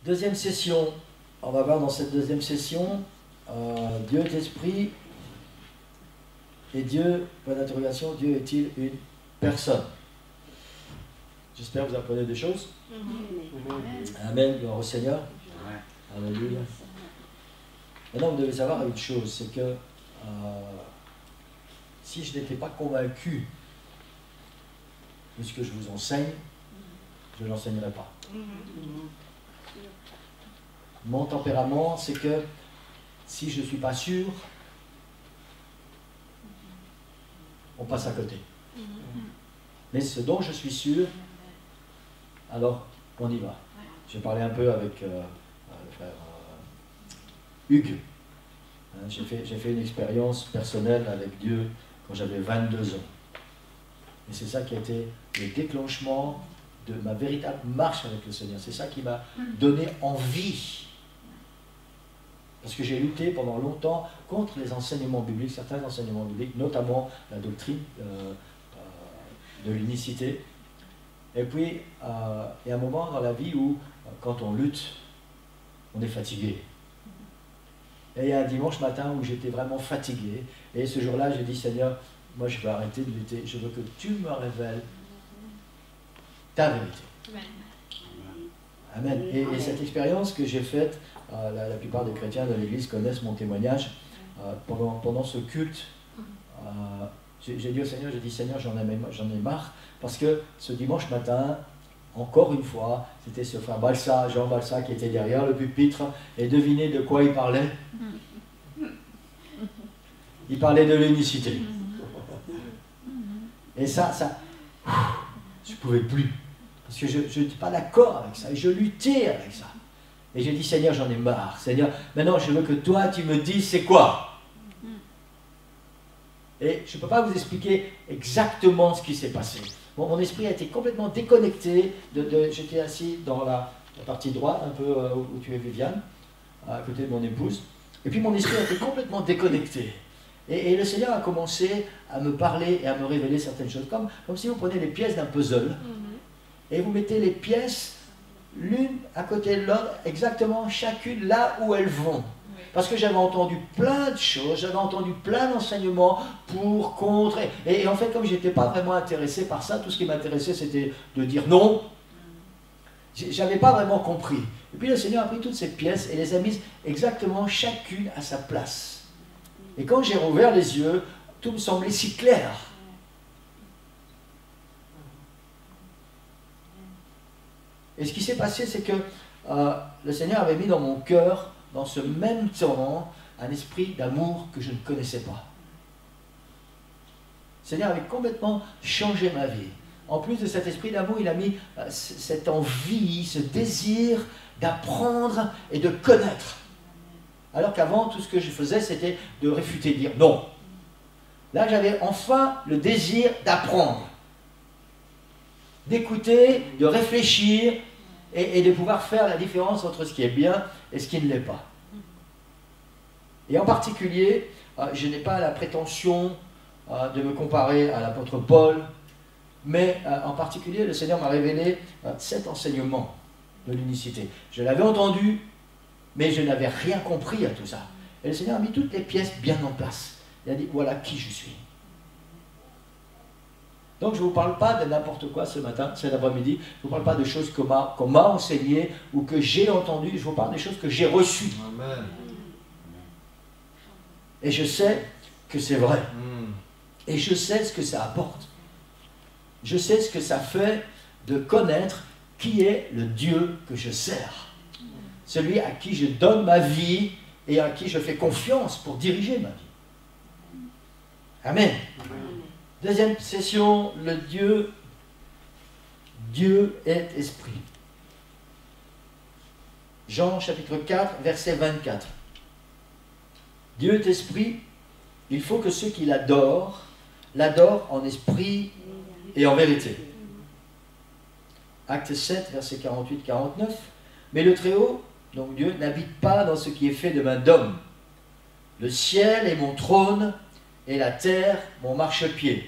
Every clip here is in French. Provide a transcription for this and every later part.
Deuxième session. On va voir dans cette deuxième session, Dieu est esprit, et Dieu, point d'interrogation, Dieu est-il une personne? J'espère que vous apprenez des choses. Amen, gloire au Seigneur. Alléluia. Maintenant, vous devez savoir une chose, c'est que si je n'étais pas convaincu de ce que je vous enseigne, je ne l'enseignerais pas. Mon tempérament, c'est que si je ne suis pas sûr, on passe à côté. Mais ce dont je suis sûr, alors on y va. J'ai parlé un peu avec le frère Hugues. J'ai fait une expérience personnelle avec Dieu quand j'avais 22 ans. Et c'est ça qui a été le déclenchement de ma véritable marche avec le Seigneur. C'est ça qui m'a donné envie. Parce que j'ai lutté pendant longtemps contre les enseignements bibliques, certains enseignements bibliques, notamment la doctrine de l'unicité. Et puis, il y a un moment dans la vie où, quand on lutte, on est fatigué. Et il y a un dimanche matin où j'étais vraiment fatigué. Et ce jour-là, j'ai dit, Seigneur, moi je vais arrêter de lutter. Je veux que tu me révèles ta vérité. Amen. Et cette expérience que j'ai faite, la plupart des chrétiens de l'Église connaissent mon témoignage. Pendant ce culte, j'ai dit au Seigneur, j'en ai marre, parce que ce dimanche matin, encore une fois, c'était ce frère Balsa, Jean Balsa, qui était derrière le pupitre, et devinez de quoi il parlait? Il parlait de l'unicité. Et ça, je ne pouvais plus. Parce que je n'étais pas d'accord avec ça, et je luttais avec ça. Et j'ai dit, Seigneur, j'en ai marre. Seigneur, maintenant, je veux que toi, tu me dises c'est quoi. Et je ne peux pas vous expliquer exactement ce qui s'est passé. Mon esprit a été complètement déconnecté. J'étais assis dans la partie droite, un peu où tu es, Viviane, à côté de mon épouse. Et puis mon esprit a été complètement déconnecté. Et le Seigneur a commencé à me parler et à me révéler certaines choses. Comme si vous prenez les pièces d'un puzzle et vous mettez les pièces l'une à côté de l'autre, exactement chacune là où elles vont. Parce que j'avais entendu plein de choses, j'avais entendu plein d'enseignements pour, contre, et en fait, comme je n'étais pas vraiment intéressé par ça, tout ce qui m'intéressait, c'était de dire non. J'avais pas vraiment compris. Et puis le Seigneur a pris toutes ces pièces et les a mises exactement chacune à sa place. Et quand j'ai rouvert les yeux, tout me semblait si clair. Et ce qui s'est passé, c'est que le Seigneur avait mis dans mon cœur, dans ce même temps, un esprit d'amour que je ne connaissais pas. Le Seigneur avait complètement changé ma vie. En plus de cet esprit d'amour, il a mis cette envie, ce désir d'apprendre et de connaître. Alors qu'avant, tout ce que je faisais, c'était de réfuter, de dire non. Là, j'avais enfin le désir d'apprendre, d'écouter, de réfléchir, et de pouvoir faire la différence entre ce qui est bien et ce qui ne l'est pas. Et en particulier, je n'ai pas la prétention de me comparer à l'apôtre Paul, mais en particulier, le Seigneur m'a révélé cet enseignement de l'unicité. Je l'avais entendu, mais je n'avais rien compris à tout ça. Et le Seigneur a mis toutes les pièces bien en place. Il a dit, voilà qui je suis. Donc je ne vous parle pas de n'importe quoi ce matin, cet après-midi. Je ne vous parle pas de choses qu'on m'a enseignées ou que j'ai entendues. Je vous parle des choses que j'ai reçues. Amen. Et je sais que c'est vrai. Et je sais ce que ça apporte. Je sais ce que ça fait de connaître qui est le Dieu que je sers. Celui à qui je donne ma vie et à qui je fais confiance pour diriger ma vie. Amen. Deuxième session, le Dieu est esprit. Jean chapitre 4, verset 24. Dieu est esprit, il faut que ceux qui l'adorent en esprit et en vérité. Acte 7, verset 48-49. Mais le Très-Haut, donc Dieu, n'habite pas dans ce qui est fait de main d'homme. Le ciel est mon trône, et la terre mon marchepied.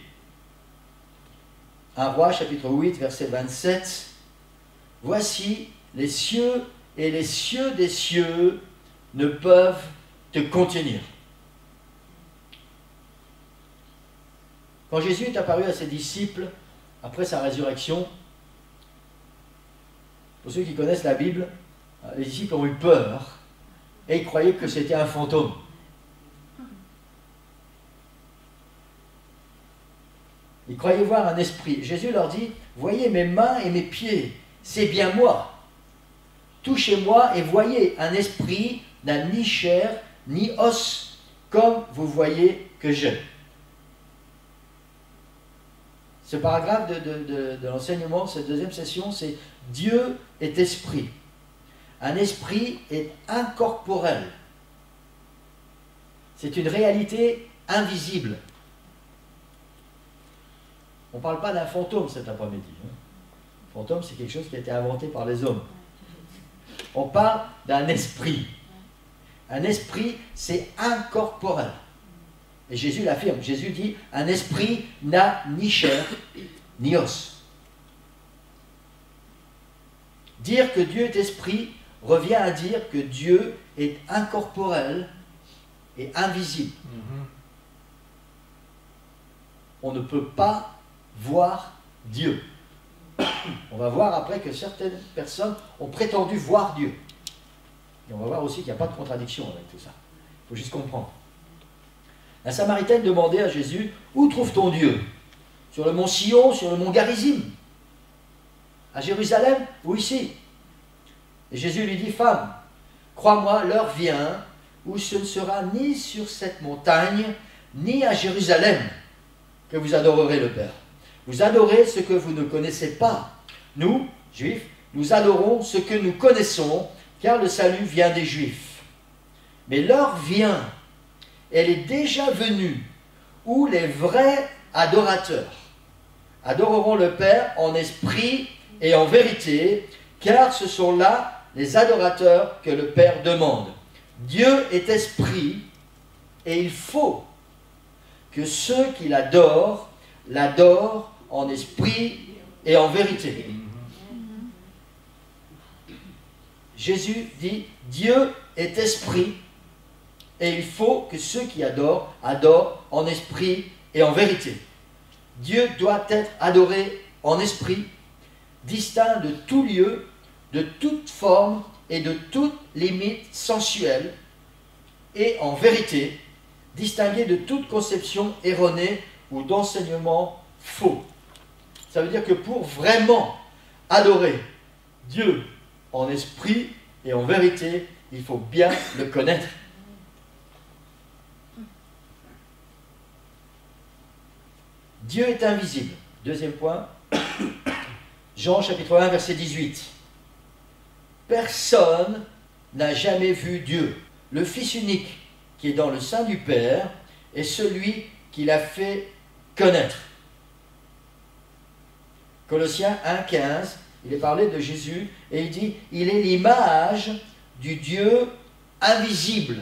1 Roi chapitre 8 verset 27. Voici les cieux et les cieux des cieux ne peuvent te contenir. Quand Jésus est apparu à ses disciples après sa résurrection, pour ceux qui connaissent la Bible, les disciples ont eu peur et ils croyaient que c'était un fantôme. Ils croyaient voir un esprit. Jésus leur dit, voyez mes mains et mes pieds, c'est bien moi. Touchez-moi et voyez, un esprit n'a ni chair ni os, comme vous voyez que j'ai. Ce paragraphe de l'enseignement, cette deuxième session, c'est Dieu est esprit. Un esprit est incorporel. C'est une réalité invisible. On ne parle pas d'un fantôme cet après-midi. Fantôme, c'est quelque chose qui a été inventé par les hommes. On parle d'un esprit. Un esprit, c'est incorporel. Et Jésus l'affirme. Jésus dit, un esprit n'a ni chair, ni os. Dire que Dieu est esprit revient à dire que Dieu est incorporel et invisible. On ne peut pas voir Dieu. On va voir après que certaines personnes ont prétendu voir Dieu. Et on va voir aussi qu'il n'y a pas de contradiction avec tout ça. Il faut juste comprendre. La Samaritaine demandait à Jésus, où trouve-t-on Dieu? Sur le mont Sion, sur le mont Garizim? À Jérusalem ou ici? Et Jésus lui dit, femme, crois-moi, l'heure vient où ce ne sera ni sur cette montagne, ni à Jérusalem que vous adorerez le Père. Vous adorez ce que vous ne connaissez pas. Nous, Juifs, nous adorons ce que nous connaissons, car le salut vient des Juifs. Mais l'heure vient, elle est déjà venue, où les vrais adorateurs adoreront le Père en esprit et en vérité, car ce sont là les adorateurs que le Père demande. Dieu est esprit, et il faut que ceux qui l'adorent en esprit et en vérité. Jésus dit, Dieu est esprit, et il faut que ceux qui adorent en esprit et en vérité. Dieu doit être adoré en esprit, distinct de tout lieu, de toute forme et de toute limite sensuelle, et en vérité, distingué de toute conception erronée ou d'enseignement faux. Ça veut dire que pour vraiment adorer Dieu en esprit et en vérité, il faut bien le connaître. Dieu est invisible. Deuxième point, Jean chapitre 1 verset 18. Personne n'a jamais vu Dieu. Le Fils unique qui est dans le sein du Père est celui qui l'a fait connaître. Colossiens 1,15, il est parlé de Jésus et il dit, il est l'image du Dieu invisible.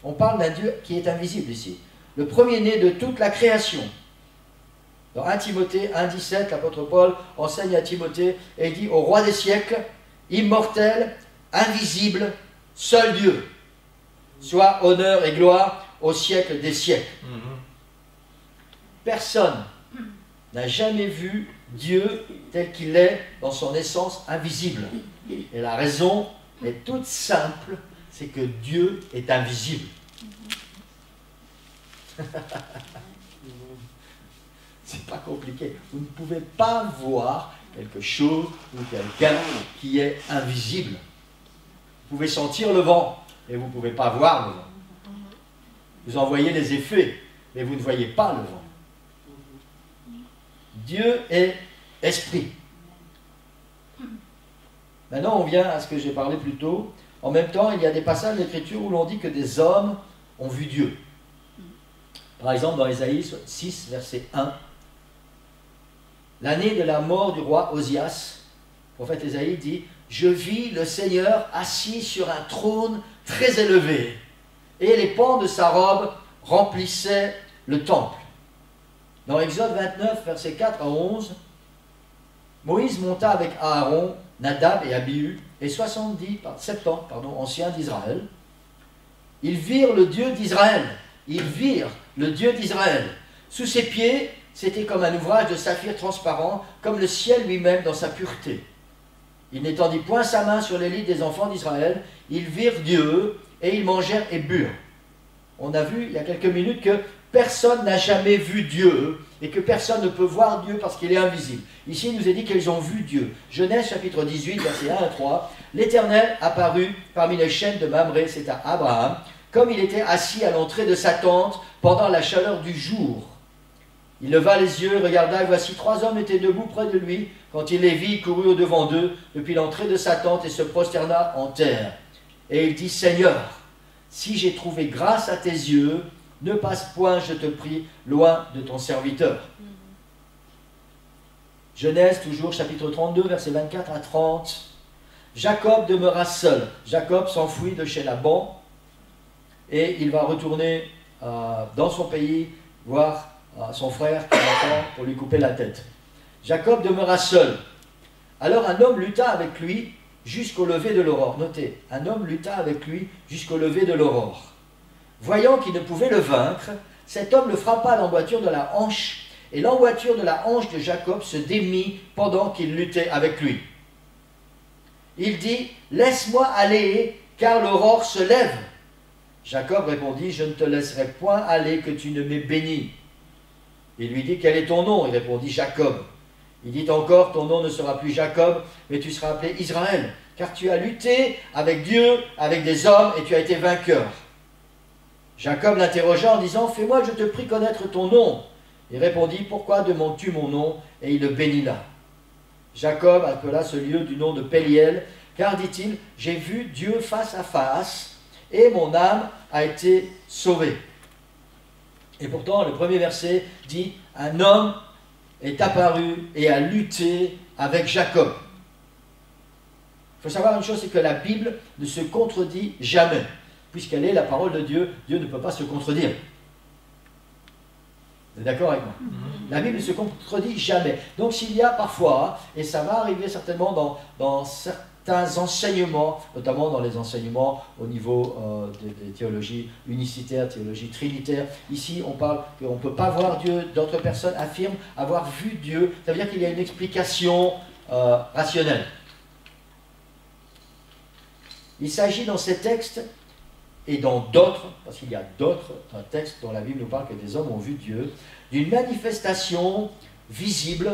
On parle d'un Dieu qui est invisible ici. Le premier-né de toute la création. Dans 1 Timothée 1,17, l'apôtre Paul enseigne à Timothée et il dit au roi des siècles, immortel, invisible, seul Dieu, soit honneur et gloire au siècle des siècles. Personne n'a jamais vu Dieu tel qu'il est dans son essence invisible. Et la raison est toute simple, c'est que Dieu est invisible. C'est pas compliqué. Vous ne pouvez pas voir quelque chose ou quelqu'un qui est invisible. Vous pouvez sentir le vent, mais vous ne pouvez pas voir le vent. Vous en voyez les effets, mais vous ne voyez pas le vent. Dieu est esprit. Maintenant, on vient à ce que j'ai parlé plus tôt. En même temps, il y a des passages d'Écriture où l'on dit que des hommes ont vu Dieu. Par exemple, dans Ésaïe 6, verset 1, l'année de la mort du roi Osias, le prophète Ésaïe dit « Je vis le Seigneur assis sur un trône très élevé, et les pans de sa robe remplissaient le temple. » Dans Exode 29, versets 4 à 11, Moïse monta avec Aaron Nadab et Abihu, et 70 anciens d'Israël. Ils virent le Dieu d'Israël. Ils virent le Dieu d'Israël. Sous ses pieds, c'était comme un ouvrage de saphir transparent, comme le ciel lui-même dans sa pureté. Il n'étendit point sa main sur les lits des enfants d'Israël. Ils virent Dieu, et ils mangèrent et burent. On a vu il y a quelques minutes que personne n'a jamais vu Dieu, et que personne ne peut voir Dieu parce qu'il est invisible. Ici, il nous est dit qu'ils ont vu Dieu. Genèse chapitre 18, versets 1 à 3. L'Éternel apparut parmi les chênes de Mamré, c'est à Abraham, comme il était assis à l'entrée de sa tente pendant la chaleur du jour. Il leva les yeux, regarda, et voici 3 hommes étaient debout près de lui. Quand il les vit, il courut au-devant d'eux, depuis l'entrée de sa tente, et se prosterna en terre. Et il dit, Seigneur, si j'ai trouvé grâce à tes yeux, ne passe point, je te prie, loin de ton serviteur. Genèse, toujours, chapitre 32, versets 24 à 30. Jacob demeura seul. Jacob s'enfuit de chez Laban, et il va retourner dans son pays, voir son frère qui l'attend pour lui couper la tête. Jacob demeura seul. Alors un homme lutta avec lui jusqu'au lever de l'aurore. Notez, un homme lutta avec lui jusqu'au lever de l'aurore. Voyant qu'il ne pouvait le vaincre, cet homme le frappa à l'emboîture de la hanche, et l'emboîture de la hanche de Jacob se démit pendant qu'il luttait avec lui. Il dit, « Laisse-moi aller, car l'aurore se lève. » Jacob répondit, « Je ne te laisserai point aller, que tu ne m'aies béni. » Il lui dit, « Quel est ton nom ?» Il répondit, « Jacob. » Il dit encore, « Ton nom ne sera plus Jacob, mais tu seras appelé Israël, car tu as lutté avec Dieu, avec des hommes, et tu as été vainqueur. » Jacob l'interrogea en disant, « Fais-moi, je te prie, connaître ton nom. » Il répondit, « Pourquoi demandes-tu mon nom ?» Et il le bénit là. Jacob appela ce lieu du nom de Péliel, car, dit-il, « J'ai vu Dieu face à face, et mon âme a été sauvée. » Et pourtant, le premier verset dit, « Un homme est apparu et a lutté avec Jacob. » Il faut savoir une chose, c'est que la Bible ne se contredit jamais. Puisqu'elle est la parole de Dieu, Dieu ne peut pas se contredire. Vous êtes d'accord avec moi? La Bible ne se contredit jamais. Donc s'il y a parfois, et ça va arriver certainement dans certains enseignements, notamment dans les enseignements au niveau des théologies unicitaires, théologie trinitaire, ici on parle qu'on ne peut pas voir Dieu, d'autres personnes affirment avoir vu Dieu, ça veut dire qu'il y a une explication rationnelle. Il s'agit dans ces textes et dans d'autres, parce qu'il y a d'autres textes dont la Bible nous parle que des hommes ont vu Dieu, d'une manifestation visible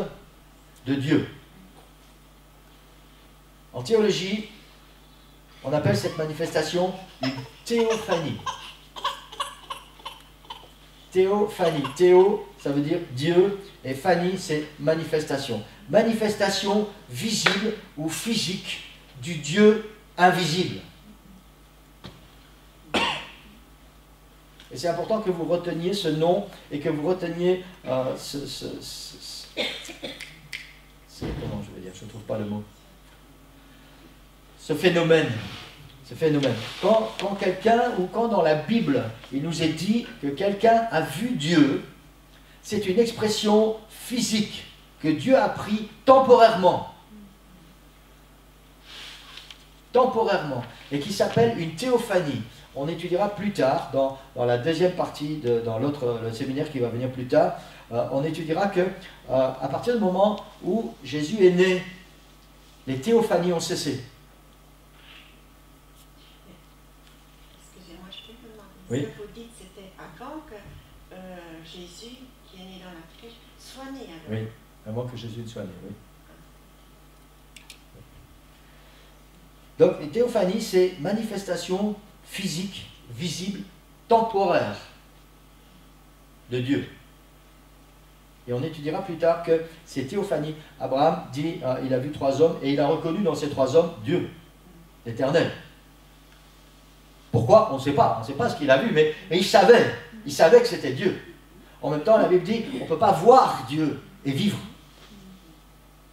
de Dieu. En théologie, on appelle cette manifestation une théophanie. Théophanie. Théo, ça veut dire Dieu, et phanie, c'est manifestation. Manifestation visible ou physique du Dieu invisible. Et c'est important que vous reteniez ce nom et que vous reteniez comment je vais dire, je ne trouve pas le mot. Ce phénomène. Quand quelqu'un, ou quand dans la Bible, il nous est dit que quelqu'un a vu Dieu, c'est une expression physique que Dieu a pris temporairement. Et qui s'appelle une théophanie. On étudiera plus tard, dans la deuxième partie, dans le séminaire qui va venir plus tard, on étudiera que à partir du moment où Jésus est né, les théophanies ont cessé. Excusez-moi, je peux vous demander. Oui. Ce que vous dites, c'était avant que Jésus, qui est né dans la crèche, soit né. Alors. Oui, avant que Jésus ne soit né, oui. Donc, les théophanies, c'est manifestation physique, visible, temporaire de Dieu. Et on étudiera plus tard que ces théophanies, Abraham dit, il a vu 3 hommes, et il a reconnu dans ces 3 hommes Dieu, l'Éternel. Pourquoi? On ne sait pas ce qu'il a vu, mais il savait que c'était Dieu. En même temps, la Bible dit, on ne peut pas voir Dieu et vivre.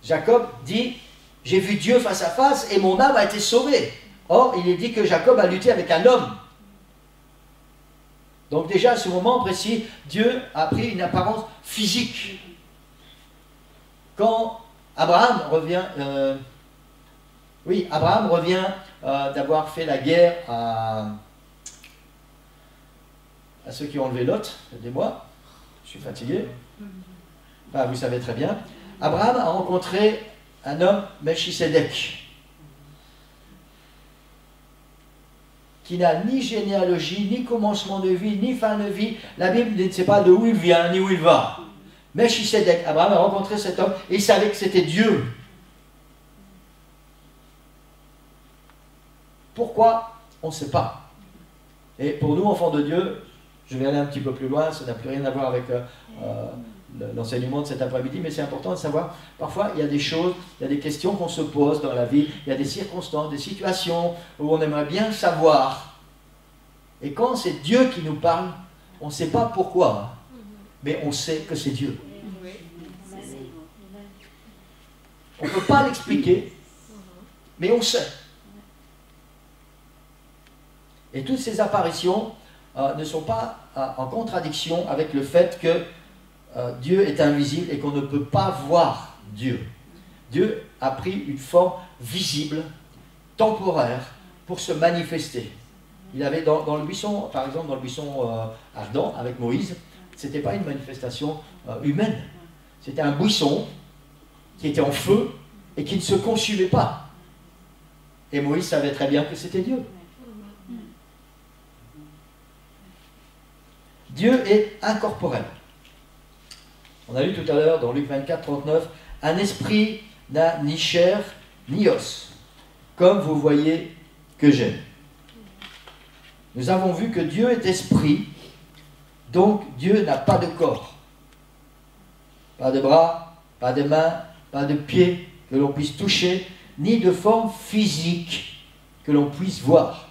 Jacob dit, j'ai vu Dieu face à face et mon âme a été sauvée. Or, il est dit que Jacob a lutté avec un homme. Donc déjà, à ce moment précis, Dieu a pris une apparence physique. Quand Abraham revient, Oui, Abraham revient d'avoir fait la guerre à ceux qui ont enlevé Lot, aidez-moi, je suis fatigué. Enfin, vous savez très bien. Abraham a rencontré un homme, Melchisédek, qui n'a ni généalogie, ni commencement de vie, ni fin de vie. La Bible ne sait pas d'où il vient, ni où il va. Melchisédek, Abraham a rencontré cet homme et il savait que c'était Dieu. Pourquoi? On ne sait pas. Et pour nous, enfants de Dieu, je vais aller un petit peu plus loin, ça n'a plus rien à voir avec l'enseignement de cet après-midi, mais c'est important de savoir, parfois il y a des choses, il y a des questions qu'on se pose dans la vie, il y a des circonstances, des situations où on aimerait bien savoir. Et quand c'est Dieu qui nous parle, on ne sait pas pourquoi, mais on sait que c'est Dieu. On ne peut pas l'expliquer, mais on sait. Et toutes ces apparitions ne sont pas en contradiction avec le fait que Dieu est invisible et qu'on ne peut pas voir Dieu. Dieu a pris une forme visible, temporaire, pour se manifester. Il avait dans le buisson, par exemple dans le buisson ardent avec Moïse, ce n'était pas une manifestation humaine. C'était un buisson qui était en feu et qui ne se consumait pas. Et Moïse savait très bien que c'était Dieu. Dieu est incorporel. On a lu tout à l'heure dans Luc 24, 39, « Un esprit n'a ni chair ni os, comme vous voyez que j'ai. » Nous avons vu que Dieu est esprit, donc Dieu n'a pas de corps. Pas de bras, pas de mains, pas de pieds que l'on puisse toucher, ni de forme physique que l'on puisse voir.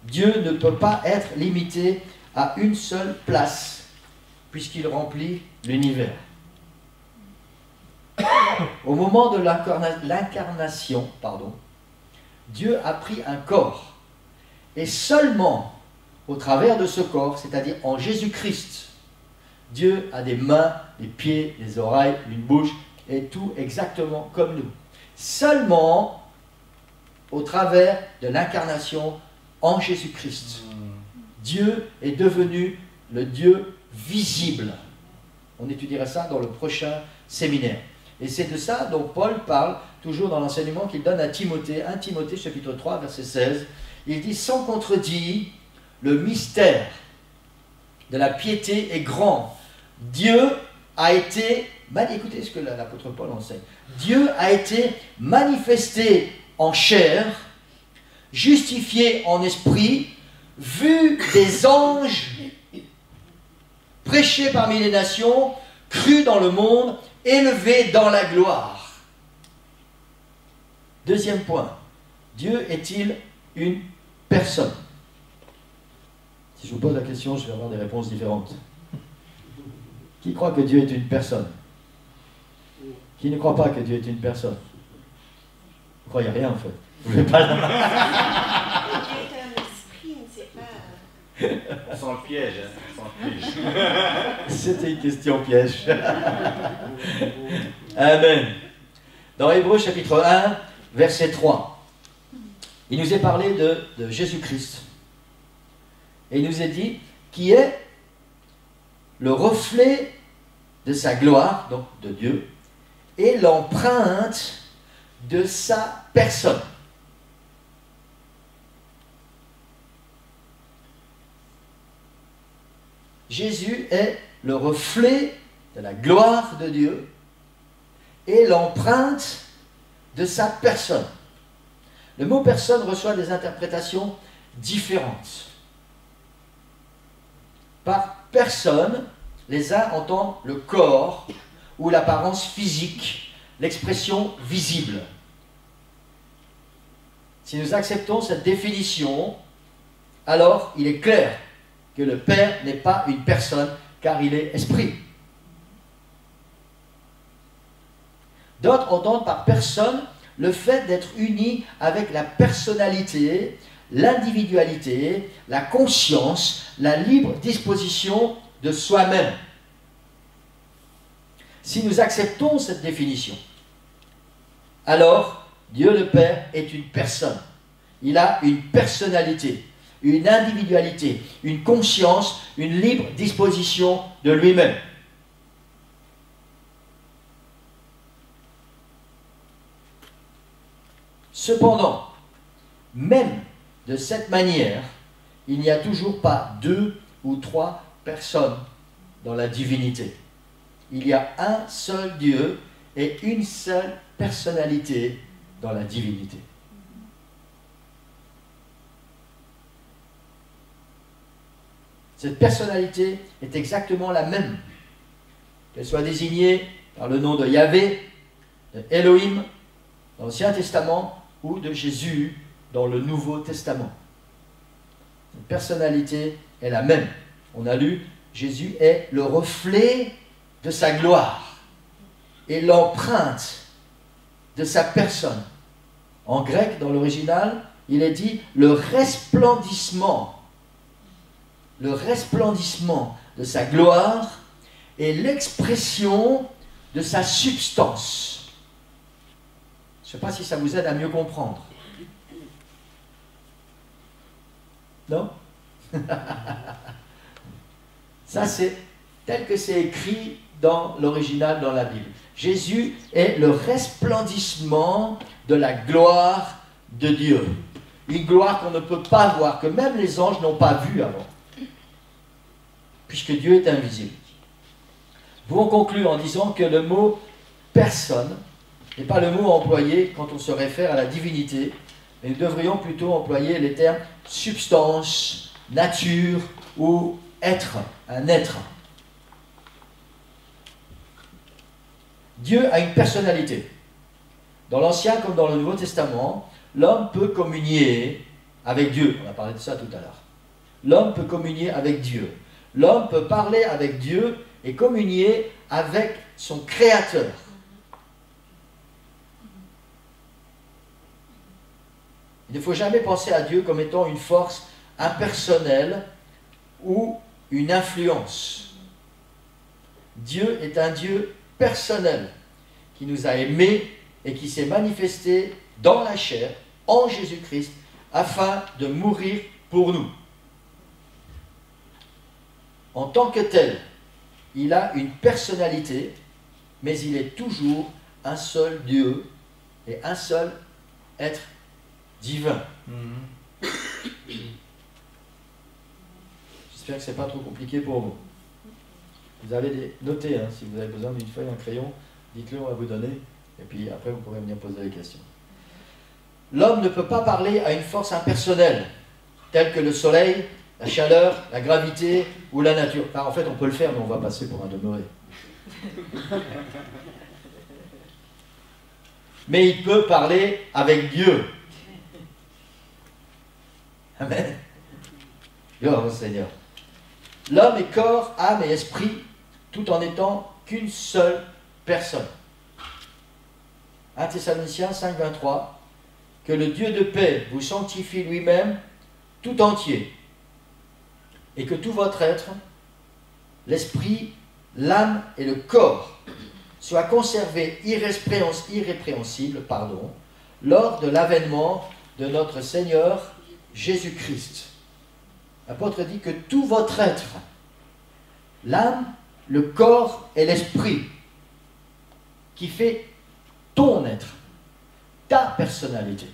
Dieu ne peut pas être limité à une seule place, puisqu'il remplit l'univers. Au moment de l'incarnation, Dieu a pris un corps, et seulement au travers de ce corps, c'est-à-dire en Jésus-Christ, Dieu a des mains, des pieds, des oreilles, une bouche, et tout exactement comme nous. Seulement au travers de l'incarnation en Jésus-Christ, Dieu est devenu le Dieu visible. On étudiera ça dans le prochain séminaire. Et c'est de ça dont Paul parle, toujours dans l'enseignement qu'il donne à Timothée, 1 Timothée chapitre 3, verset 16. Il dit, sans contredit, le mystère de la piété est grand. Dieu a été, écoutez ce que l'apôtre Paul enseigne, Dieu a été manifesté en chair, justifié en esprit, vu des anges, prêché parmi les nations, cru dans le monde, élevé dans la gloire. Deuxième point, Dieu est-il une personne? Si je vous pose la question, je vais avoir des réponses différentes. Qui croit que Dieu est une personne? Qui ne croit pas que Dieu est une personne? Vous ne croyez rien en fait. Vous ne voulez pas la main. Dieu est un esprit, ne sait pas. Sans le piège, hein. Sans le piège. C'était une question piège. Amen. Dans Hébreux chapitre 1, verset 3, il nous est parlé de Jésus-Christ. Et il nous est dit qui est le reflet de sa gloire, donc de Dieu, et l'empreinte de sa personne. Jésus est le reflet de la gloire de Dieu et l'empreinte de sa personne. Le mot personne reçoit des interprétations différentes. Par personne, les uns entendent le corps ou l'apparence physique, l'expression visible. Si nous acceptons cette définition, alors il est clair que le Père n'est pas une personne, car il est esprit. D'autres entendent par personne le fait d'être uni avec la personnalité, l'individualité, la conscience, la libre disposition de soi-même. Si nous acceptons cette définition, alors Dieu le Père est une personne. Il a une personnalité, une individualité, une conscience, une libre disposition de lui-même. Cependant, même de cette manière, il n'y a toujours pas 2 ou 3 personnes dans la divinité. Il y a un seul Dieu et une seule personnalité dans la divinité. Cette personnalité est exactement la même, qu'elle soit désignée par le nom de Yahvé, de Elohim dans l'Ancien Testament ou de Jésus dans le Nouveau Testament. Cette personnalité est la même. On a lu, Jésus est le reflet de sa gloire et l'empreinte de sa personne. En grec, dans l'original, il est dit le resplendissement de sa gloire et l'expression de sa substance. Je ne sais pas si ça vous aide à mieux comprendre. Non? Ça, c'est tel que c'est écrit dans l'original, dans la Bible. Jésus est le resplendissement de la gloire de Dieu. Une gloire qu'on ne peut pas voir, que même les anges n'ont pas vue avant. Puisque Dieu est invisible. Nous pouvons conclure en disant que le mot « personne » n'est pas le mot employé quand on se réfère à la divinité, mais nous devrions plutôt employer les termes « substance »,« nature » ou « être », un être. Dieu a une personnalité. Dans l'Ancien comme dans le Nouveau Testament, l'homme peut communier avec Dieu. On a parlé de ça tout à l'heure. L'homme peut communier avec Dieu. L'homme peut parler avec Dieu et communier avec son Créateur. Il ne faut jamais penser à Dieu comme étant une force impersonnelle ou une influence. Dieu est un Dieu personnel qui nous a aimés et qui s'est manifesté dans la chair, en Jésus-Christ, afin de mourir pour nous. En tant que tel, il a une personnalité, mais il est toujours un seul Dieu et un seul être divin. J'espère que ce n'est pas trop compliqué pour vous. Vous allez noter, hein, si vous avez besoin d'une feuille, un crayon, dites-le, on va vous donner, et puis après vous pourrez venir poser des questions. L'homme ne peut pas parler à une force impersonnelle, telle que le soleil, la chaleur, la gravité ou la nature. Enfin, en fait, on peut le faire, mais on va passer pour un demeuré. Mais il peut parler avec Dieu. Amen. Gloire au Seigneur. L'homme est corps, âme et esprit, tout en étant qu'une seule personne. 1 Thessaloniciens 5, 23. Que le Dieu de paix vous sanctifie lui-même tout entier, et que tout votre être, l'esprit, l'âme et le corps, soient conservés irrépréhensibles, lors de l'avènement de notre Seigneur Jésus-Christ. L'apôtre dit que tout votre être, l'âme, le corps et l'esprit, qui fait ton être, ta personnalité.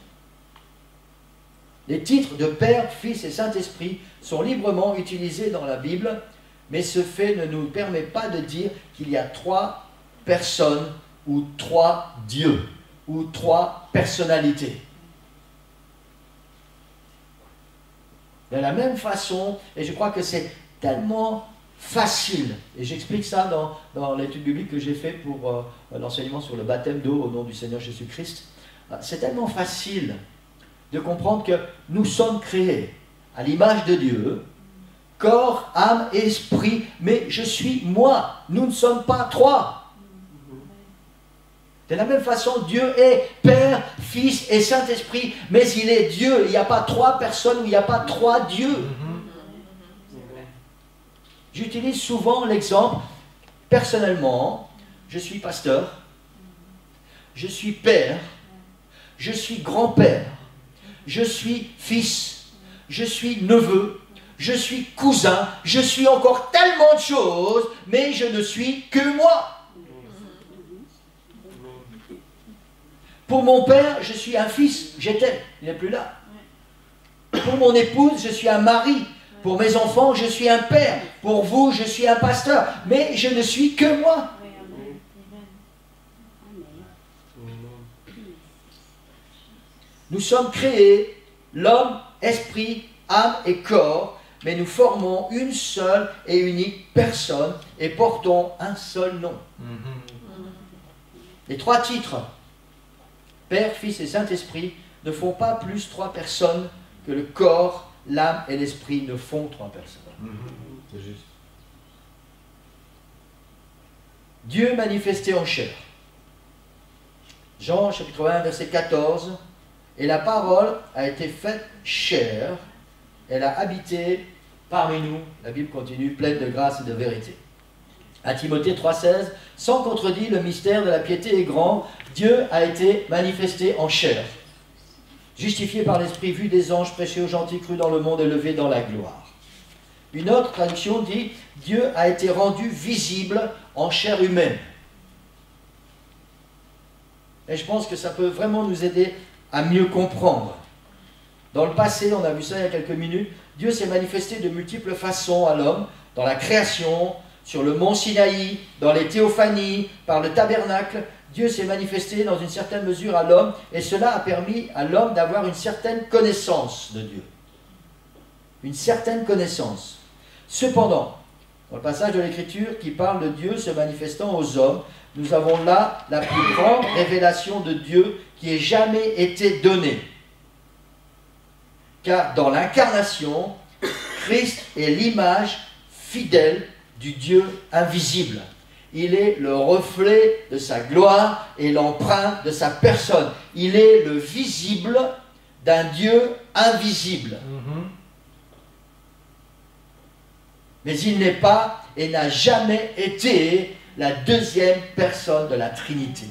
Les titres de Père, Fils et Saint-Esprit sont librement utilisés dans la Bible, mais ce fait ne nous permet pas de dire qu'il y a 3 personnes ou 3 dieux ou 3 personnalités. De la même façon, et je crois que c'est tellement facile, et j'explique ça dans l'étude biblique que j'ai faite pour l'enseignement sur le baptême d'eau au nom du Seigneur Jésus-Christ, c'est tellement facile de comprendre que nous sommes créés à l'image de Dieu, corps, âme et esprit, mais je suis moi, nous ne sommes pas 3. De la même façon, Dieu est Père, Fils et Saint-Esprit, mais il est Dieu. Il n'y a pas 3 personnes, il n'y a pas 3 dieux. J'utilise souvent l'exemple, personnellement, je suis pasteur, je suis père, je suis grand-père, je suis fils, je suis neveu, je suis cousin, je suis encore tellement de choses, mais je ne suis que moi. Pour mon père, je suis un fils, j'étais, il n'est plus là. Pour mon épouse, je suis un mari. Pour mes enfants, je suis un père. Pour vous, je suis un pasteur. Mais je ne suis que moi. Nous sommes créés, l'homme, esprit, âme et corps, mais nous formons une seule et unique personne et portons un seul nom. Les trois titres, Père, Fils et Saint-Esprit, ne font pas plus trois personnes que le corps, l'âme et l'esprit ne font trois personnes. C'est juste. Dieu manifesté en chair. Jean chapitre 1 verset 14. Et la parole a été faite chair, elle a habité parmi nous, la Bible continue, pleine de grâce et de vérité. À Timothée 3,16, sans contredit, le mystère de la piété est grand, Dieu a été manifesté en chair, justifié par l'Esprit, vu des anges, prêché aux gentils, cru dans le monde, élevé dans la gloire. Une autre traduction dit, Dieu a été rendu visible en chair humaine. Et je pense que ça peut vraiment nous aider à mieux comprendre. Dans le passé, on a vu ça il y a quelques minutes, Dieu s'est manifesté de multiples façons à l'homme, dans la création, sur le mont Sinaï, dans les théophanies, par le tabernacle. Dieu s'est manifesté dans une certaine mesure à l'homme, et cela a permis à l'homme d'avoir une certaine connaissance de Dieu. Une certaine connaissance. Cependant, dans le passage de l'Écriture qui parle de Dieu se manifestant aux hommes, nous avons là la plus grande révélation de Dieu qui ait jamais été donnée. Car dans l'incarnation, Christ est l'image fidèle du Dieu invisible. Il est le reflet de sa gloire et l'empreinte de sa personne. Il est le visible d'un Dieu invisible. Mais il n'est pas et n'a jamais été la deuxième personne de la Trinité.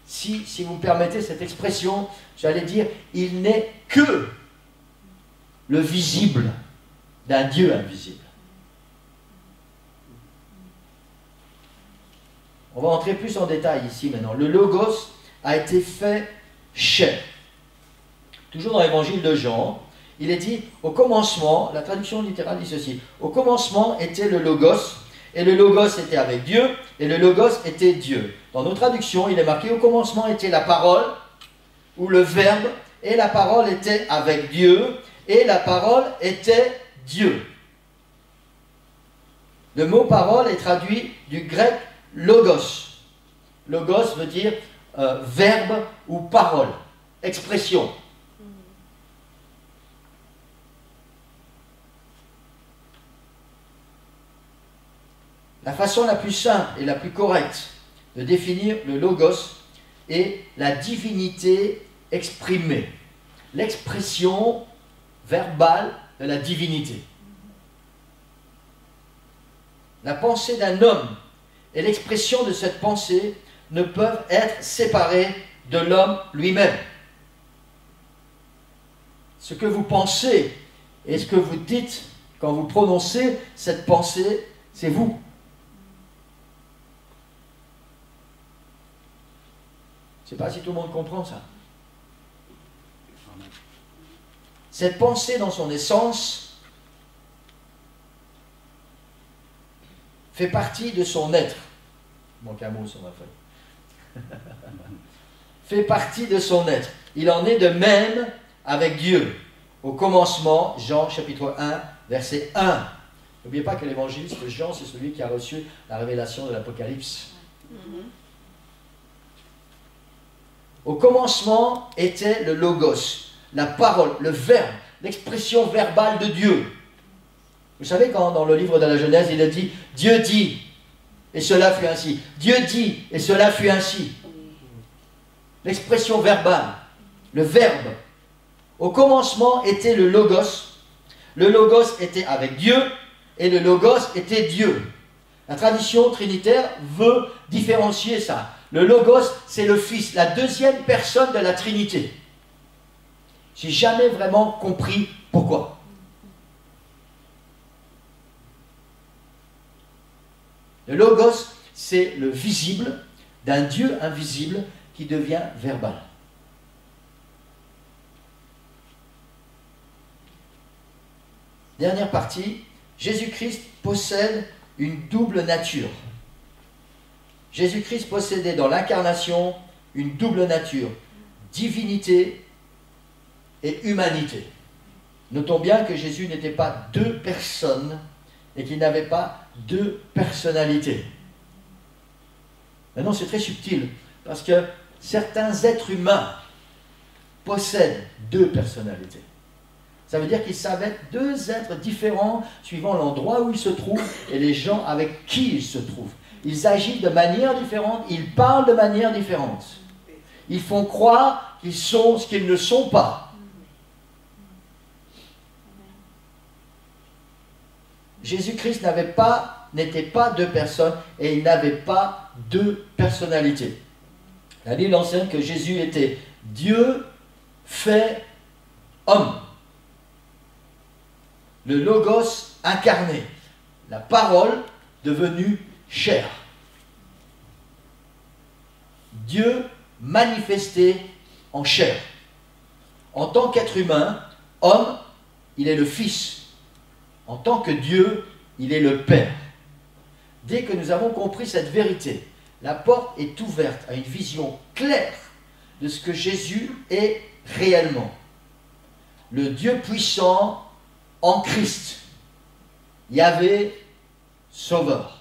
Si vous me permettez cette expression, j'allais dire, il n'est que le visible d'un Dieu invisible. On va entrer plus en détail ici maintenant. Le Logos a été fait chair. Toujours dans l'évangile de Jean, il est dit, au commencement, la traduction littérale dit ceci, au commencement était le Logos, et le Logos était avec Dieu, et le Logos était Dieu. Dans nos traductions, il est marqué, au commencement était la parole, ou le Verbe, et la parole était avec Dieu, et la parole était Dieu. Le mot parole est traduit du grec logos. Logos veut dire verbe ou parole, expression. La façon la plus simple et la plus correcte de définir le logos est la divinité exprimée, l'expression verbale de la divinité. La pensée d'un homme et l'expression de cette pensée ne peuvent être séparées de l'homme lui-même. Ce que vous pensez et ce que vous dites quand vous prononcez cette pensée, c'est vous. Je ne sais pas si tout le monde comprend ça. Cette pensée dans son essence fait partie de son être. Il manque un mot sur ma feuille. Fait partie de son être. Il en est de même avec Dieu. Au commencement, Jean chapitre 1, verset 1. N'oubliez pas que l'évangéliste Jean, c'est celui qui a reçu la révélation de l'Apocalypse. Au commencement était le Logos, la parole, le verbe, l'expression verbale de Dieu. Vous savez quand dans le livre de la Genèse, il a dit « Dieu dit, et cela fut ainsi. Dieu dit, et cela fut ainsi. » L'expression verbale, le verbe. Au commencement était le Logos. Le Logos était avec Dieu, et le Logos était Dieu. La tradition trinitaire veut différencier ça. Le Logos, c'est le Fils, la deuxième personne de la Trinité. J'ai jamais vraiment compris pourquoi. Le Logos, c'est le visible d'un Dieu invisible qui devient verbal. Dernière partie, Jésus-Christ possède une double nature. Jésus-Christ possédait dans l'incarnation une double nature, divinité et humanité. Notons bien que Jésus n'était pas deux personnes et qu'il n'avait pas deux personnalités. Maintenant, c'est très subtil, parce que certains êtres humains possèdent deux personnalités. Ça veut dire qu'ils savent être deux êtres différents suivant l'endroit où ils se trouvent et les gens avec qui ils se trouvent. Ils agissent de manière différente, ils parlent de manière différente. Ils font croire qu'ils sont ce qu'ils ne sont pas. Jésus-Christ n'était pas deux personnes et il n'avait pas deux personnalités. La Bible enseigne que Jésus était Dieu fait homme. Le Logos incarné, la parole devenue chair. Dieu manifesté en chair. En tant qu'être humain, homme, il est le Fils. En tant que Dieu, il est le Père. Dès que nous avons compris cette vérité, la porte est ouverte à une vision claire de ce que Jésus est réellement. Le Dieu puissant en Christ. Yahvé, Sauveur.